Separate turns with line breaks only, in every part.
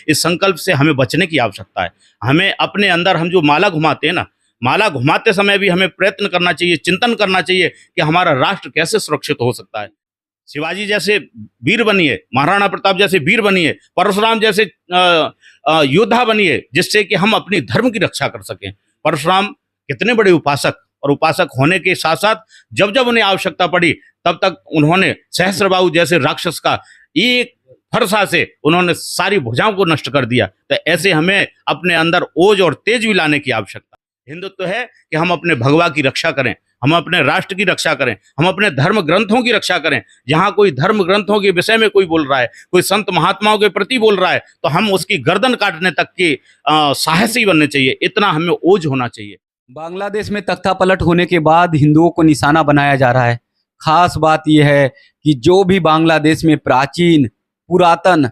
इस संकल्प से हमें बचने की आवश्यकता है। हमें अपने अंदर हम जो माला घुमाते हैं ना, माला घुमाते समय भी हमें प्रयत्न करना चाहिए, चिंतन करना चाहिए कि हमारा राष्ट्र कैसे सुरक्षित हो सकता है। शिवाजी जैसे वीर बनिए, महाराणा प्रताप जैसे वीर बनिए, परशुराम जैसे योद्धा बनिए, जिससे कि हम अपनी धर्म की रक्षा कर सकें। परशुराम कितने बड़े उपासक, और उपासक होने के साथ साथ जब जब उन्हें आवश्यकता पड़ी तब तक उन्होंने सहस्त्रबाहु जैसे राक्षस का एक फरसा से उन्होंने सारी भुजाओं को नष्ट कर दिया। तो ऐसे हमें अपने अंदर ओज और तेज भी लाने की आवश्यकता है। हिंदुत्व है कि हम अपने भगवा की रक्षा करें, हम अपने राष्ट्र की रक्षा करें, हम अपने धर्म ग्रंथों की रक्षा करें। जहां कोई धर्म ग्रंथों के विषय में कोई बोल रहा है, कोई संत महात्माओं के प्रति बोल रहा है, तो हम उसकी गर्दन काटने तक के साहसी बनने चाहिए। इतना हमें ओज होना चाहिए।
बांग्लादेश में तख्ता पलट होने के बाद हिंदुओं को निशाना बनाया जा रहा है। खास बात यह है कि जो भी बांग्लादेश में प्राचीन पुरातन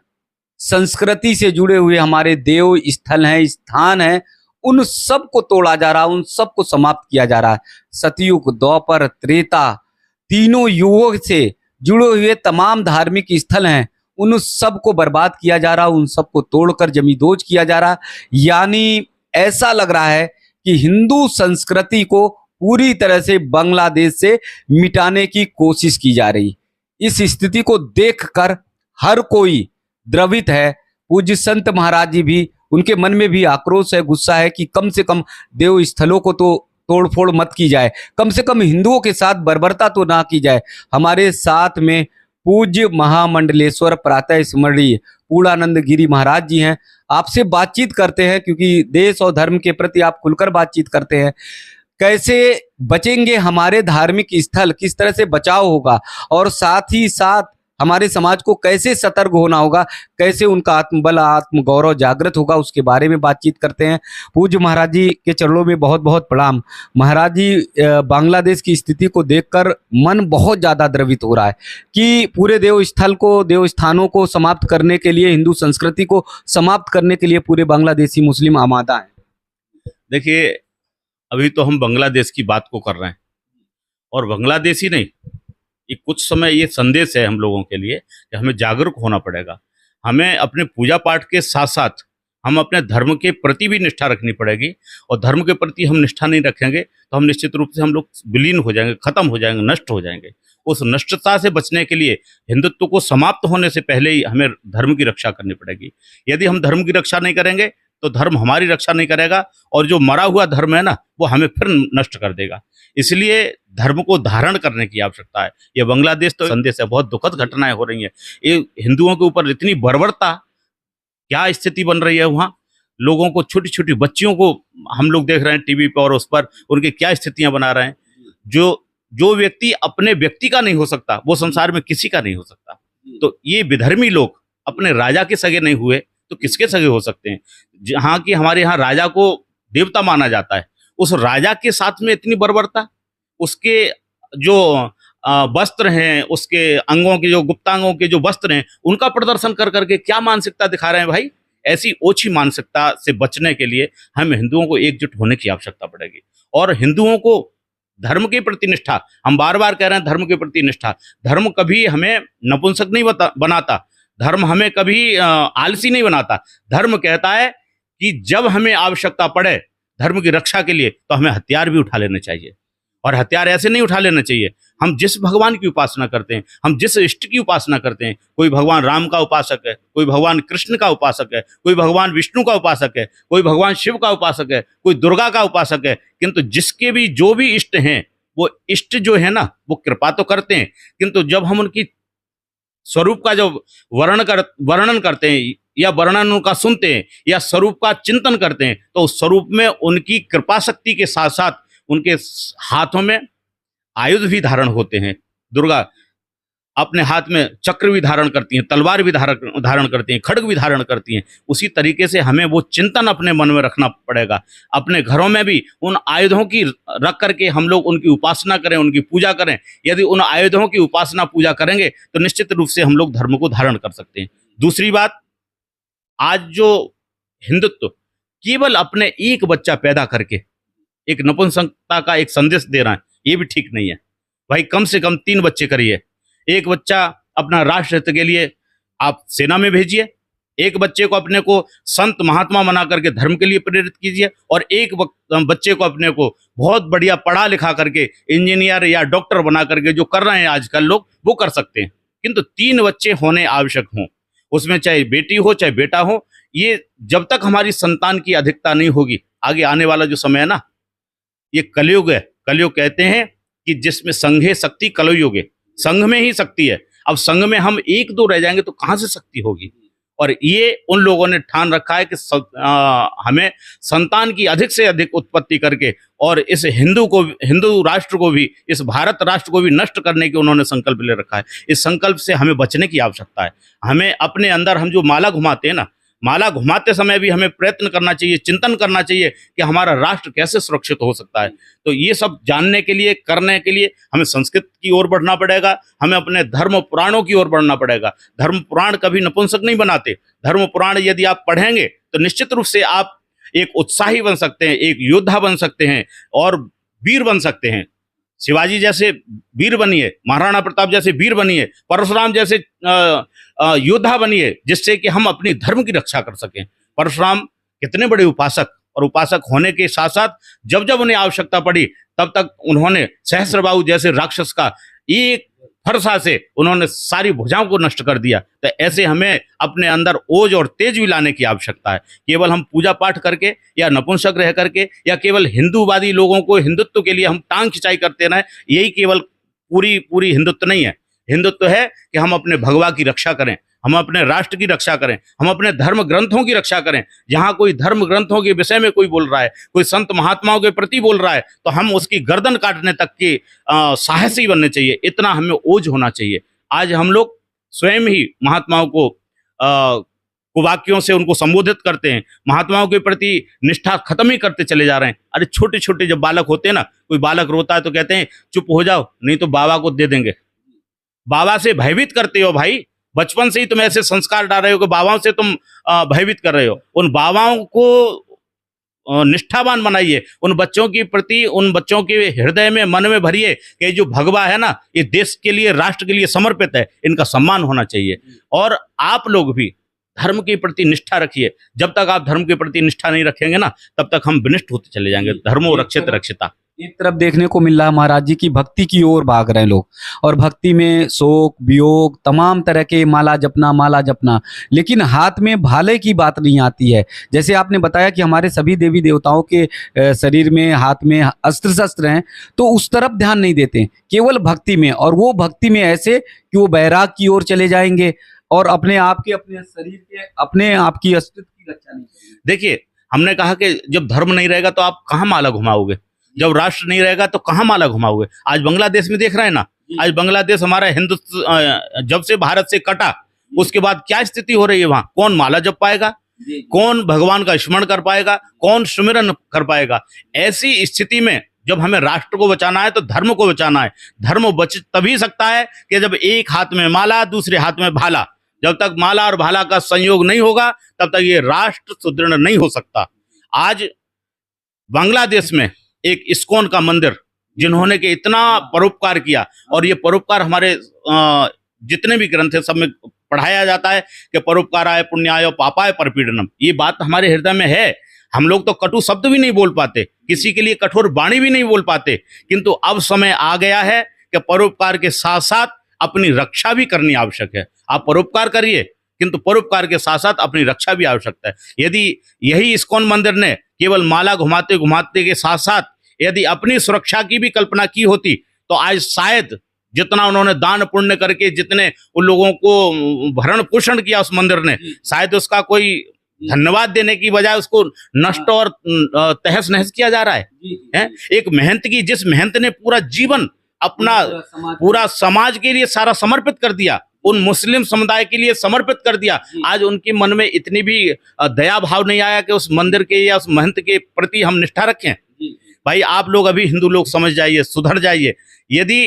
संस्कृति से जुड़े हुए हमारे देव स्थल हैं, स्थान हैं, उन सब को तोड़ा जा रहा है, उन सब को समाप्त किया जा रहा है। सतयुग, द्वापर, त्रेता, तीनों युगों से जुड़े हुए तमाम धार्मिक स्थल हैं, उन सब को बर्बाद किया जा रहा है, उन सब को तोड़कर जमींदोज किया जा रहा है। यानी ऐसा लग रहा है कि हिंदू संस्कृति को पूरी तरह से बांग्लादेश से मिटाने की कोशिश की जा रही। इस स्थिति को देखकर हर कोई द्रवित है। पूज्य संत महाराज जी भी, उनके मन में भी आक्रोश है, गुस्सा है कि कम से कम देव स्थलों को तो तोड़फोड़ मत की जाए, कम से कम हिंदुओं के साथ बर्बरता तो ना की जाए। हमारे साथ में पूज्य महामंडलेश्वर प्रातः स्मरणीय पूर्णानंद गिरी महाराज जी हैं। आपसे बातचीत करते हैं क्योंकि देश और धर्म के प्रति आप खुलकर बातचीत करते हैं। कैसे बचेंगे हमारे धार्मिक स्थल, किस तरह से बचाव होगा, और साथ ही साथ हमारे समाज को कैसे सतर्क होना होगा, कैसे उनका आत्मबल आत्मगौरव जागृत होगा, उसके बारे में बातचीत करते हैं। पूज्य महाराज जी के चरणों में बहुत बहुत प्रणाम। महाराज जी, बांग्लादेश की स्थिति को देखकर मन बहुत ज़्यादा द्रवित हो रहा है कि पूरे देव स्थल को, देव स्थानों को समाप्त करने के लिए, हिंदू संस्कृति को समाप्त करने के लिए पूरे बांग्लादेशी मुस्लिम आमादा हैं।
देखिए, अभी तो हम बांग्लादेश की बात को कर रहे हैं, और बांग्लादेशी नहीं, ये कुछ समय ये संदेश है हम लोगों के लिए कि हमें जागरूक होना पड़ेगा। हमें अपने पूजा पाठ के साथ साथ हम अपने धर्म के प्रति भी निष्ठा रखनी पड़ेगी, और धर्म के प्रति हम निष्ठा नहीं रखेंगे तो हम निश्चित रूप से हम लोग विलीन हो जाएंगे, खत्म हो जाएंगे, नष्ट हो जाएंगे। उस नष्टता से बचने के लिए हिंदुत्व को समाप्त होने से पहले ही हमें धर्म की रक्षा करनी पड़ेगी। यदि हम धर्म की रक्षा नहीं करेंगे तो धर्म हमारी रक्षा नहीं करेगा, और जो मरा हुआ धर्म है ना, वो हमें फिर नष्ट कर देगा। इसलिए धर्म को धारण करने की आवश्यकता है। ये बांग्लादेश तो संदेश है, बहुत दुखद घटनाएं हो रही हैं। ये हिंदुओं के ऊपर इतनी बर्बरता, क्या स्थिति बन रही है वहाँ। लोगों को, छोटी छोटी बच्चियों को हम लोग देख रहे हैं टीवी पर, और उस पर उनकी क्या स्थितियां बना रहे हैं। जो व्यक्ति अपने व्यक्ति का नहीं हो सकता, वो संसार में किसी का नहीं हो सकता। तो ये विधर्मी लोग अपने राजा के सगे नहीं हुए तो किसके सगे हो सकते हैं। जहाँ की हमारे यहाँ राजा को देवता माना जाता है, उस राजा के साथ में इतनी बर्बरता, उसके जो वस्त्र हैं, उसके अंगों के जो गुप्तांगों के जो वस्त्र हैं, उनका प्रदर्शन कर करके क्या मानसिकता दिखा रहे हैं भाई। ऐसी ओछी मानसिकता से बचने के लिए हम हिंदुओं को एकजुट होने की आवश्यकता पड़ेगी, और हिंदुओं को धर्म के प्रति निष्ठा, हम बार बार कह रहे हैं धर्म के प्रति निष्ठा। धर्म कभी हमें नपुंसक नहीं बनाता, धर्म हमें कभी आलसी नहीं बनाता। धर्म कहता है कि जब हमें आवश्यकता पड़े धर्म की रक्षा के लिए तो हमें हथियार भी उठा लेने चाहिए, और हथियार ऐसे नहीं उठा लेना चाहिए। हम जिस भगवान की उपासना करते हैं, हम जिस इष्ट की उपासना करते हैं, कोई भगवान राम का उपासक है, कोई भगवान कृष्ण का उपासक है, कोई भगवान विष्णु का उपासक है, कोई भगवान शिव का उपासक है, कोई दुर्गा का उपासक है, किंतु जिसके भी जो भी इष्ट हैं, वो इष्ट जो है ना, वो कृपा तो करते हैं, किंतु जब हम उनकी स्वरूप का जो वर्णन करते हैं, या वर्णन उनका सुनते हैं, या स्वरूप का चिंतन करते हैं, तो उस स्वरूप में उनकी कृपा शक्ति के साथ साथ उनके हाथों में आयुध भी धारण होते हैं। दुर्गा अपने हाथ में चक्र भी धारण करती हैं, तलवार भी धारण करती हैं, खड्ग भी धारण करती हैं। उसी तरीके से हमें वो चिंतन अपने मन में रखना पड़ेगा। अपने घरों में भी उन आयुधों की रख करके हम लोग उनकी उपासना करें, उनकी पूजा करें। यदि उन आयुधों की उपासना पूजा करेंगे तो निश्चित रूप से हम लोग धर्म को धारण कर सकते हैं। दूसरी बात, आज जो हिंदुत्व केवल अपने एक बच्चा पैदा करके एक नपुंसकता का एक संदेश दे रहा है, ये भी ठीक नहीं है भाई। कम से कम 3 बच्चे करिए। एक बच्चा अपना राष्ट्र हित के लिए आप सेना में भेजिए, एक बच्चे को अपने को संत महात्मा बना करके धर्म के लिए प्रेरित कीजिए, और एक बच्चे को अपने को बहुत बढ़िया पढ़ा लिखा करके इंजीनियर या डॉक्टर बना करके, जो कर रहे हैं आजकल लोग, वो कर सकते हैं। किंतु 3 बच्चे होने आवश्यक हों, उसमें चाहे बेटी हो चाहे बेटा हो। ये जब तक हमारी संतान की अधिकता नहीं होगी, आगे आने वाला जो समय है ना, ये कलयुग है। कलयुग कहते हैं कि जिसमें संघे शक्ति कलयुग है, संघ में ही शक्ति है। अब संघ में हम 1-2 रह जाएंगे तो कहाँ से शक्ति होगी। और ये उन लोगों ने ठान रखा है कि हमें संतान की अधिक से अधिक उत्पत्ति करके, और इस हिंदू राष्ट्र को भी, इस भारत राष्ट्र को भी नष्ट करने की उन्होंने संकल्प ले रखा है। इस संकल्प से हमें बचने की आवश्यकता है। हमें अपने अंदर, हम जो माला घुमाते हैं ना, माला घुमाते समय भी हमें प्रयत्न करना चाहिए, चिंतन करना चाहिए कि हमारा राष्ट्र कैसे सुरक्षित हो सकता है। तो ये सब जानने के लिए, करने के लिए हमें संस्कृत की ओर बढ़ना पड़ेगा, हमें अपने धर्म पुराणों की ओर बढ़ना पड़ेगा। धर्म पुराण कभी नपुंसक नहीं बनाते। धर्म पुराण यदि आप पढ़ेंगे तो निश्चित रूप से आप एक उत्साही बन सकते हैं, एक योद्धा बन सकते हैं और वीर बन सकते हैं। शिवाजी जैसे वीर बनिए, महाराणा प्रताप जैसे वीर बनिए, परशुराम जैसे योद्धा बनिए, जिससे कि हम अपनी धर्म की रक्षा कर सकें। परशुराम कितने बड़े उपासक, और उपासक होने के साथ साथ जब जब उन्हें आवश्यकता पड़ी तब तक उन्होंने सहस्त्रबाहु जैसे राक्षस का एक फरसा से उन्होंने सारी भुजाओं को नष्ट कर दिया। तो ऐसे हमें अपने अंदर ओज और तेज भी लाने की आवश्यकता है। केवल हम पूजा पाठ करके या नपुंसक रह करके या केवल हिंदूवादी लोगों को हिंदुत्व के लिए हम टांग खिंचाई करते रहें, यही केवल पूरी हिंदुत्व नहीं है। हिंदुत्व है कि हम अपने भगवा की रक्षा करें, हम अपने राष्ट्र की रक्षा करें, हम अपने धर्म ग्रंथों की रक्षा करें। जहां कोई धर्म ग्रंथों के विषय में कोई बोल रहा है, कोई संत महात्माओं के प्रति बोल रहा है, तो हम उसकी गर्दन काटने तक के साहसी बनने चाहिए। इतना हमें ओज होना चाहिए। आज हम लोग स्वयं ही महात्माओं को कुवाक्यों से उनको संबोधित करते हैं, महात्माओं के प्रति निष्ठा खत्म ही करते चले जा रहे हैं। अरे छोटे छोटे जब बालक होते हैं ना, कोई बालक रोता है तो कहते हैं चुप हो जाओ, नहीं तो बाबा को दे देंगे। बाबा से भयभीत करते हो भाई, बचपन से ही तुम ऐसे संस्कार डाल रहे हो कि बाबाओं से तुम भयभीत कर रहे हो। उन बाबाओं को निष्ठावान बनाइए, उन बच्चों के प्रति, उन बच्चों के हृदय में, मन में भरिए कि जो भगवा है ना, ये देश के लिए, राष्ट्र के लिए समर्पित है, इनका सम्मान होना चाहिए। और आप लोग भी धर्म के प्रति निष्ठा रखिए। जब तक आप धर्म के प्रति निष्ठा नहीं रखेंगे ना, तब तक हम विनिष्ट होते चले जाएंगे। धर्मो रक्षित रक्षिता।
एक तरफ देखने को मिल रहा है महाराज जी की भक्ति की ओर भाग रहे हैं लोग, और भक्ति में शोक, वियोग, तमाम तरह के माला जपना, लेकिन हाथ में भाले की बात नहीं आती है। जैसे आपने बताया कि हमारे सभी देवी देवताओं के शरीर में, हाथ में अस्त्र शस्त्र हैं, तो उस तरफ ध्यान नहीं देते, केवल भक्ति में। और वो भक्ति में ऐसे कि वो बैराग की ओर चले जाएंगे और अपने आप के, अपने शरीर के, अपने आप की अस्तित्व की रक्षा नहीं करेंगे।
देखिए, हमने कहा कि जब धर्म नहीं रहेगा तो आप कहाँ माला घुमाओगे, जब राष्ट्र नहीं रहेगा तो कहाँ माला घुमाओगे। आज बांग्लादेश में देख रहे हैं ना, आज बांग्लादेश हमारा हिंदुस्तान जब से भारत से कटा, उसके बाद क्या स्थिति हो रही है। वहां कौन माला जप पाएगा, कौन भगवान का स्मरण कर पाएगा, कौन सुमिरन कर पाएगा। ऐसी स्थिति में जब हमें राष्ट्र को बचाना है तो धर्म को बचाना है। धर्म बच तभी सकता है कि जब एक हाथ में माला, दूसरे हाथ में भाला। जब तक माला और भाला का संयोग नहीं होगा, तब तक ये राष्ट्र सुदृढ़ नहीं हो सकता। आज बांग्लादेश में एक इस्कॉन का मंदिर, जिन्होंने के इतना परोपकार किया, और ये परोपकार हमारे जितने भी ग्रंथ है सब में पढ़ाया जाता है कि परोपकाराय पुण्याय पापाय परपीडनम। ये बात हमारे हृदय में है। हम लोग तो कटु शब्द भी नहीं बोल पाते, किसी के लिए कठोर वाणी भी नहीं बोल पाते, किंतु अब समय आ गया है कि परोपकार के साथ साथ अपनी रक्षा भी करनी आवश्यक है। आप परोपकार करिए, किंतु परोपकार के साथ साथ अपनी रक्षा भी आवश्यकता है। यदि यही इस्कॉन मंदिर ने केवल माला घुमाते घुमाते के साथ साथ यदि अपनी सुरक्षा की भी कल्पना की होती, तो आज शायद जितना उन्होंने दान पुण्य करके, जितने उन लोगों को भरण पोषण किया उस मंदिर ने, शायद उसका कोई धन्यवाद देने की बजाय उसको नष्ट और तहस नहस किया जा रहा है। एक मेहनत की, जिस मेहनत ने पूरा जीवन अपना, पूरा समाज के लिए सारा समर्पित कर दिया, उन मुस्लिम समुदाय के लिए समर्पित कर दिया, आज उनके मन में इतनी भी दया भाव नहीं आया कि उस मंदिर के या उस महंत के प्रति हम निष्ठा रखें। भाई आप लोग अभी हिंदू लोग समझ जाइए, सुधर जाइए। यदि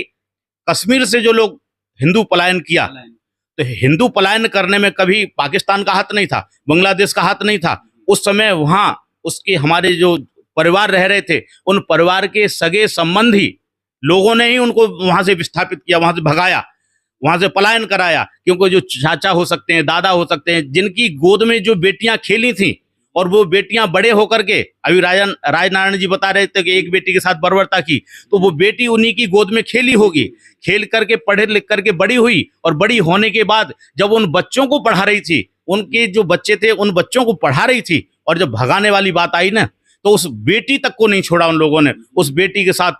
कश्मीर से जो लोग हिंदू पलायन किया, तो हिंदू पलायन करने में कभी पाकिस्तान का हाथ नहीं था, बांग्लादेश का हाथ नहीं था। उस समय वहां उसके हमारे जो परिवार रह रहे थे, उन परिवार के सगे संबंधी लोगों ने ही उनको वहां से विस्थापित किया, वहां से भगाया। वहां से पलायन कराया, क्योंकि जो चाचा हो सकते हैं, दादा हो सकते हैं, जिनकी गोद में जो बेटियां खेली थी और वो बेटियां बड़े होकर के, अभी राजनारायण जी बता रहे थे कि एक बेटी के साथ बर्बरता की, तो वो बेटी उन्हीं की गोद में खेली होगी, खेल करके पढ़े लिख करके बड़ी हुई, और बड़ी होने के बाद जब उन बच्चों को पढ़ा रही थी, उनके जो बच्चे थे उन बच्चों को पढ़ा रही थी, और जब भगाने वाली बात आई ना, तो उस बेटी तक को नहीं छोड़ा उन लोगों ने, उस बेटी के साथ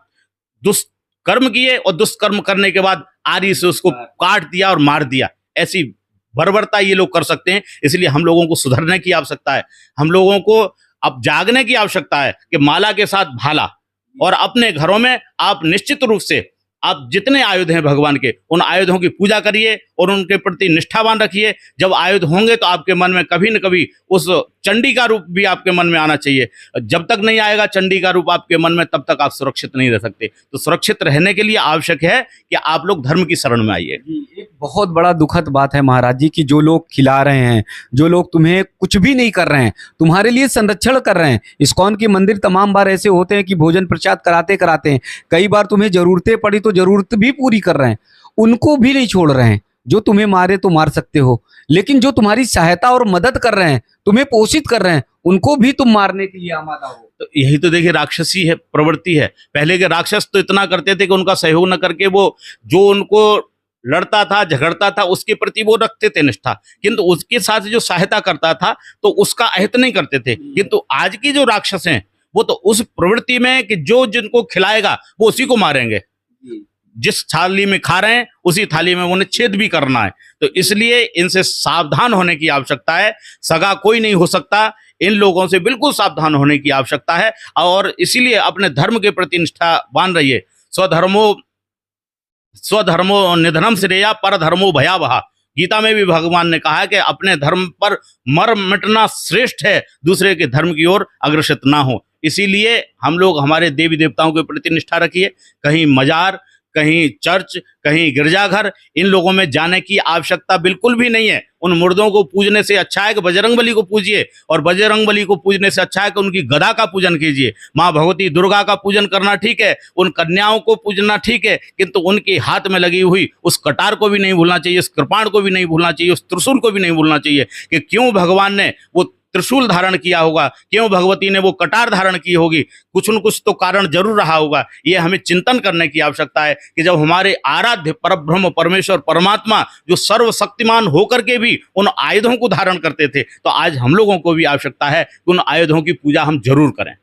दुष्कर्म किए, और दुष्कर्म करने के बाद आरी से उसको काट दिया और मार दिया। ऐसी बर्बरता ये लोग कर सकते हैं। इसलिए हम लोगों को सुधरने की आवश्यकता है, हम लोगों को अब जागने की आवश्यकता है कि माला के साथ भाला, और अपने घरों में आप निश्चित रूप से आप जितने आयुध हैं भगवान के, उन आयुधों की पूजा करिए और उनके प्रति निष्ठावान रखिए। जब आयुध होंगे तो आपके मन में कभी न कभी उस चंडी का रूप भी आपके मन में आना चाहिए। जब तक नहीं आएगा चंडी का रूप आपके मन में, तब तक आप सुरक्षित नहीं रह सकते। तो सुरक्षित रहने के लिए आवश्यक है कि आप लोग धर्म की शरण में आइए।
एक बहुत बड़ा दुखद बात है महाराज जी की जो लोग खिला रहे हैं, जो लोग तुम्हें कुछ भी नहीं कर रहे हैं, तुम्हारे लिए संरक्षण कर रहे हैं। इस्कॉन के मंदिर तमाम बार ऐसे होते हैं कि भोजन प्रसाद कराते कराते हैं, कई बार तुम्हें जरूरतें पड़ी तो जरूरत भी पूरी कर रहे हैं, उनको भी नहीं छोड़ रहे हैं। जो तुम्हें मारे तो मार सकते हो, लेकिन जो तुम्हारी सहायता और मदद कर रहे हैं, तुम्हें पोषित कर रहे हैं, उनको भी तुम मारने के लिए आमादा हो।
तो यही तो देखिए राक्षसी है, प्रवृत्ति है। पहले के राक्षस तो इतना करते थे कि उनका सहयोग न करके वो जो उनको लड़ता था, झगड़ता था, उसके प्रति वो रखते थे निष्ठा, किंतु उसके साथ जो सहायता करता था तो उसका अहित नहीं करते थे। किंतु आज की जो राक्षस हैं वो तो उस प्रवृत्ति में कि जो जिनको खिलाएगा वो उसी को मारेंगे, जिस थाली में खा रहे हैं उसी थाली में उन्हें छेद भी करना है। तो इसलिए इनसे सावधान होने की आवश्यकता है। सगा कोई नहीं हो सकता, इन लोगों से बिल्कुल सावधान होने की आवश्यकता है। और इसीलिए अपने धर्म के प्रति निष्ठावान रहिए। स्वधर्मो निधनम श्रेया पर धर्मो भयावह। गीता में भी भगवान ने कहा है कि अपने धर्म पर मर मिटना श्रेष्ठ है, दूसरे के धर्म की ओर अग्रसित ना हो। इसीलिए हम लोग हमारे देवी देवताओं के प्रति निष्ठा रखिए। कहीं मजार, कहीं चर्च, कहीं गिरजाघर, इन लोगों में जाने की आवश्यकता बिल्कुल भी नहीं है। उन मुर्दों को पूजने से अच्छा है कि बजरंगबली को पूजिए, और बजरंगबली को पूजने से अच्छा है कि उनकी गदा का पूजन कीजिए। माँ भगवती दुर्गा का पूजन करना ठीक है, उन कन्याओं को पूजना ठीक है, किंतु उनके हाथ में लगी हुई उस कटार को भी नहीं भूलना चाहिए, उस कृपाण को भी नहीं भूलना चाहिए, उस त्रिशूल को भी नहीं भूलना चाहिए कि क्यों भगवान ने वो त्रिशूल धारण किया होगा, क्यों भगवती ने वो कटार धारण की होगी। कुछ न कुछ तो कारण जरूर रहा होगा। ये हमें चिंतन करने की आवश्यकता है कि जब हमारे आराध्य परब्रह्म परमेश्वर परमात्मा जो सर्वशक्तिमान होकर के भी उन आयुधों को धारण करते थे, तो आज हम लोगों को भी आवश्यकता है कि उन आयुधों की पूजा हम जरूर करें।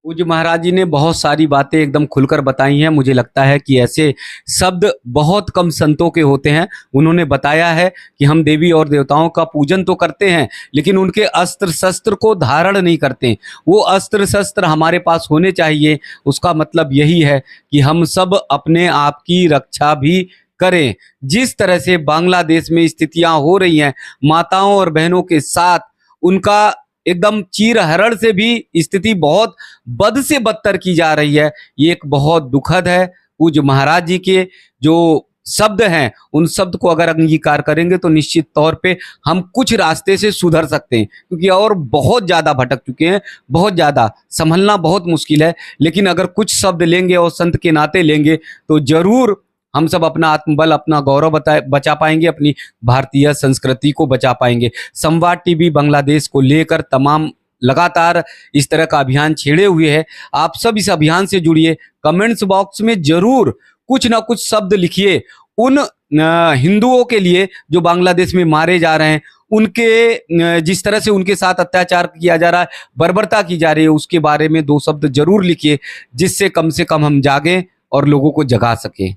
पूज्य महाराज जी ने बहुत सारी बातें एकदम खुलकर बताई हैं। मुझे लगता है कि ऐसे शब्द बहुत कम संतों के होते हैं। उन्होंने बताया है कि हम देवी और देवताओं का पूजन तो करते हैं, लेकिन उनके अस्त्र शस्त्र को धारण नहीं करते। वो अस्त्र शस्त्र हमारे पास होने चाहिए। उसका मतलब यही है कि हम सब अपने आप की रक्षा भी करें। जिस तरह से बांग्लादेश में स्थितियां हो रही हैं, माताओं और बहनों के साथ उनका एकदम चीरहरण से भी स्थिति बहुत बद से बदतर की जा रही है। ये एक बहुत दुखद है। पूज्य महाराज जी के जो शब्द हैं, उन शब्द को अगर अंगीकार करेंगे तो निश्चित तौर पे हम कुछ रास्ते से सुधर सकते हैं, क्योंकि और बहुत ज़्यादा भटक चुके हैं, बहुत ज़्यादा संभलना बहुत मुश्किल है। लेकिन अगर कुछ शब्द लेंगे और संत के नाते लेंगे तो जरूर हम सब अपना आत्मबल, अपना गौरव बचा पाएंगे, अपनी भारतीय संस्कृति को बचा पाएंगे। संवाद टीवी बांग्लादेश को लेकर तमाम लगातार इस तरह का अभियान छेड़े हुए है। आप सब इस अभियान से जुड़िए। कमेंट्स बॉक्स में जरूर कुछ ना कुछ शब्द लिखिए उन हिंदुओं के लिए जो बांग्लादेश में मारे जा रहे हैं, उनके जिस तरह से उनके साथ अत्याचार किया जा रहा है, बर्बरता की जा रही है, उसके बारे में 2 शब्द जरूर लिखिए, जिससे कम से कम हम जागें और लोगों को जगा सकें।